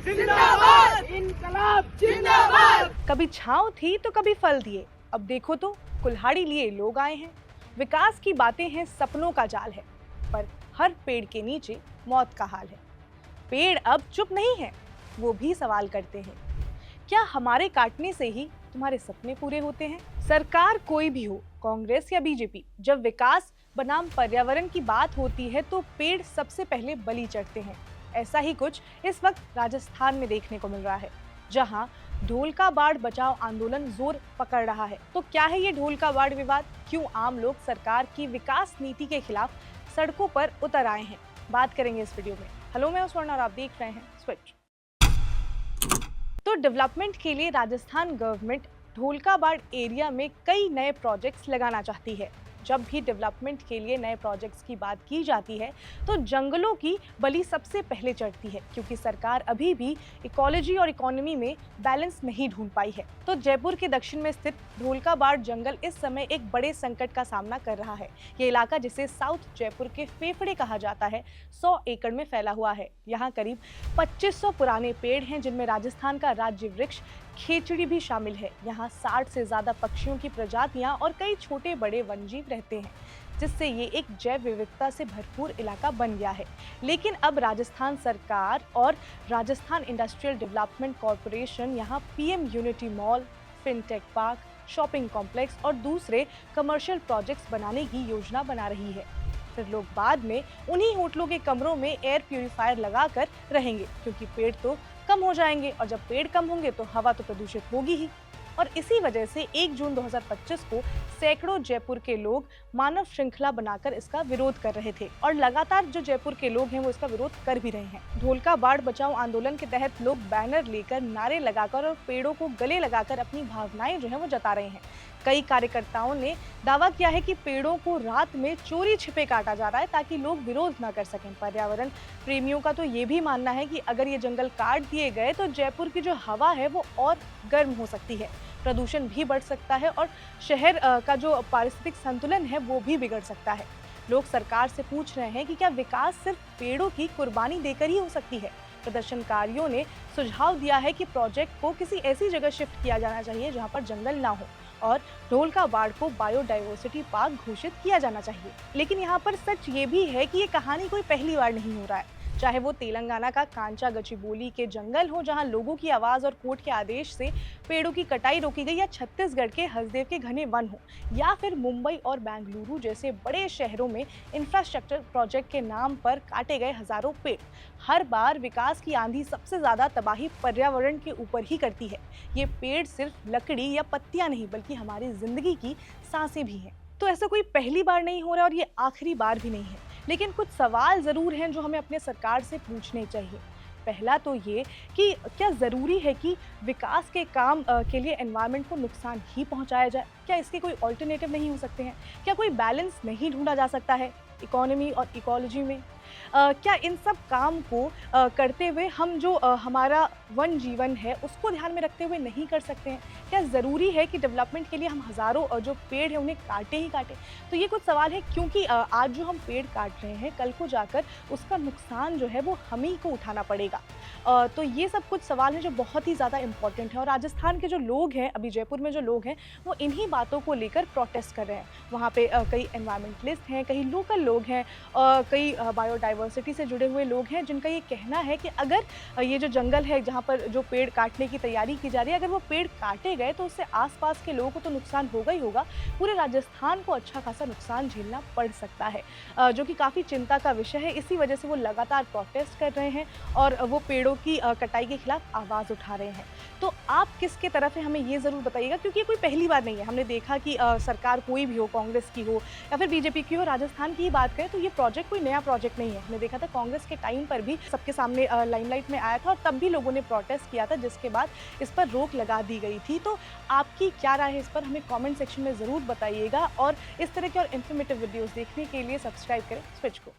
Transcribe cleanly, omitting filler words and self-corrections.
जिंदाबाद, इनकलाब जिंदाबाद। कभी छांव थी तो कभी फल दिए, अब देखो तो कुल्हाड़ी लिए लोग आए हैं। विकास की बातें हैं, सपनों का जाल है, पर हर पेड़ के नीचे मौत का हाल है। पेड़ अब चुप नहीं है, वो भी सवाल करते हैं, क्या हमारे काटने से ही तुम्हारे सपने पूरे होते हैं? सरकार कोई भी हो, कांग्रेस या बीजेपी, जब विकास बनाम पर्यावरण की बात होती है तो पेड़ सबसे पहले बलि चढ़ते हैं। ऐसा ही कुछ इस वक्त राजस्थान में देखने को मिल रहा है, जहां ढोलका बाढ़ बचाओ आंदोलन जोर पकड़ रहा है। तो क्या है ये ढोलका बाढ़ विवाद? क्यों आम लोग सरकार की विकास नीति के खिलाफ सड़कों पर उतर आए हैं? बात करेंगे इस वीडियो में। हेलो, मैं हूं स्वर्ण और आप देख रहे हैं स्विच। तो डेवलपमेंट के लिए राजस्थान गवर्नमेंट ढोलका बाढ़ एरिया में कई नए प्रोजेक्ट्स लगाना चाहती है। जब भी डेवलपमेंट के लिए नए प्रोजेक्ट्स की बात की जाती है तो जंगलों की बलि सबसे पहले चढ़ती है, क्योंकि सरकार अभी भी इकोलॉजी और इकोनॉमी में बैलेंस नहीं ढूंढ पाई है। तो जयपुर के दक्षिण में स्थित ढोलका बाढ़ जंगल इस समय एक बड़े संकट का सामना कर रहा है। ये इलाका, जिसे साउथ जयपुर के फेफड़े कहा जाता है, 100 एकड़ में फैला हुआ है। यहाँ करीब 2500 पुराने पेड़ हैं, जिनमें राजस्थान का राज्य वृक्ष खेचड़ी भी शामिल है। यहाँ 60 से ज्यादा पक्षियों की प्रजातियां और कई छोटे बड़े वन्यजीव रहते हैं, जिससे ये एक जैव विविधता से भरपूर इलाका बन गया है। लेकिन अब राजस्थान सरकार और राजस्थान इंडस्ट्रियल डेवलपमेंट कॉरपोरेशन यहाँ PM unity mall, fintech park, shopping complex और दूसरे कमर्शियल प्रोजेक्ट्स बनाने की योजना बना रही है। फिर लोग बाद में उन्हीं होटलों के कमरों में एयर प्यूरिफायर लगाकर रहेंगे, क्योंकि पेड़ तो कम हो जाएंगे और जब पेड़ कम होंगे तो हवा तो प्रदूषित होगी ही। और इसी वजह से 1 जून 2025 को सैकड़ों जयपुर के लोग मानव श्रृंखला बनाकर इसका विरोध कर रहे थे, और लगातार जो जयपुर के लोग हैं वो इसका विरोध कर भी रहे हैं। ढोलका बाढ़ बचाओ आंदोलन के तहत लोग बैनर लेकर, नारे लगाकर और पेड़ों को गले लगाकर अपनी भावनाएं जो है वो जता रहे हैं। कई कार्यकर्ताओं ने दावा किया है कि पेड़ों को रात में चोरी छिपे काटा जा रहा है ताकि लोग विरोध न कर सकें। पर्यावरण प्रेमियों का तो ये भी मानना है कि अगर ये जंगल काट दिए गए तो जयपुर की जो हवा है वो और गर्म हो सकती है, प्रदूषण भी बढ़ सकता है और शहर का जो पारिस्थितिक संतुलन है वो भी बिगड़ सकता है। लोग सरकार से पूछ रहे हैं कि क्या विकास सिर्फ पेड़ों की कुर्बानी देकर ही हो सकती है? प्रदर्शनकारियों ने सुझाव दिया है कि प्रोजेक्ट को किसी ऐसी जगह शिफ्ट किया जाना चाहिए जहां पर जंगल ना हो, और ढोलका बाढ़ को बायोडाइवर्सिटी पार्क घोषित किया जाना चाहिए। लेकिन यहाँ पर सच ये भी है कि ये कहानी कोई पहली बार नहीं हो रहा है। चाहे वो तेलंगाना का कांचा गचिबोली के जंगल हो, जहां लोगों की आवाज और कोर्ट के आदेश से पेड़ों की कटाई रोकी गई, या छत्तीसगढ़ के हसदेव के घने वन हो, या फिर मुंबई और बेंगलुरु जैसे बड़े शहरों में इंफ्रास्ट्रक्चर प्रोजेक्ट के नाम पर काटे गए हजारों पेड़। हर बार विकास की आंधी सबसे ज्यादा तबाही पर्यावरण के ऊपर ही करती है। ये पेड़ सिर्फ लकड़ी या पत्तियां नहीं, बल्कि हमारी जिंदगी की सांसें भी हैं। तो ऐसा कोई पहली बार नहीं हो रहा और ये आखिरी बार भी नहीं है। लेकिन कुछ सवाल ज़रूर हैं जो हमें अपने सरकार से पूछने चाहिए। पहला तो ये कि क्या ज़रूरी है कि विकास के काम के लिए एनवायरनमेंट को नुकसान ही पहुंचाया जाए? क्या इसके कोई ऑल्टरनेटिव नहीं हो सकते हैं? क्या कोई बैलेंस नहीं ढूंढा जा सकता है इकोनॉमी और इकोलॉजी में? क्या इन सब काम को करते हुए हम जो हमारा वन जीवन है उसको ध्यान में रखते हुए नहीं कर सकते हैं? क्या ज़रूरी है कि डेवलपमेंट के लिए हम हज़ारों जो पेड़ हैं उन्हें काटे ही काटे? तो ये कुछ सवाल है, क्योंकि आज जो हम पेड़ काट रहे हैं, कल को जाकर उसका नुकसान जो है वो हम ही को उठाना पड़ेगा। तो ये सब कुछ सवाल हैं जो बहुत ही ज़्यादा इम्पॉर्टेंट है, और राजस्थान के जो लोग हैं, अभी जयपुर में जो लोग हैं, वो इन्हीं बातों को लेकर प्रोटेस्ट कर रहे हैं। वहाँ पे कई एनवायरमेंटलिस्ट हैं, कई लोकल लोग हैं, कई बायोडाइवर्सिटी से जुड़े हुए लोग हैं, जिनका ये कहना है कि अगर ये जो जंगल है जहाँ पर जो पेड़ काटने की तैयारी की जा रही है, अगर वो पेड़ काटे गए तो उससे आसपास के लोगों को तो नुकसान होगा ही होगा, पूरे राजस्थान को अच्छा खासा नुकसान झेलना पड़ सकता है, जो कि काफ़ी चिंता का विषय है। इसी वजह से वो लगातार प्रोटेस्ट कर रहे हैं और वो पेड़ों की कटाई के खिलाफ आवाज़ उठा रहे हैं। तो आप किसके तरफ है, हमें ये ज़रूर बताइएगा, क्योंकि ये कोई पहली बार नहीं है। हमने देखा कि सरकार कोई भी हो, कांग्रेस की हो या फिर बीजेपी की हो, राजस्थान की ही बात करें तो ये प्रोजेक्ट कोई नया प्रोजेक्ट नहीं है। हमने देखा था कांग्रेस के टाइम पर भी सबके सामने लाइमलाइट में आया था, और तब भी लोगों ने प्रोटेस्ट किया था, जिसके बाद इस पर रोक लगा दी गई थी। तो आपकी क्या राय है इस पर, हमें कमेंट सेक्शन में ज़रूर बताइएगा, और इस तरह के और इन्फॉर्मेटिव वीडियोस देखने के लिए सब्सक्राइब करें स्विच को।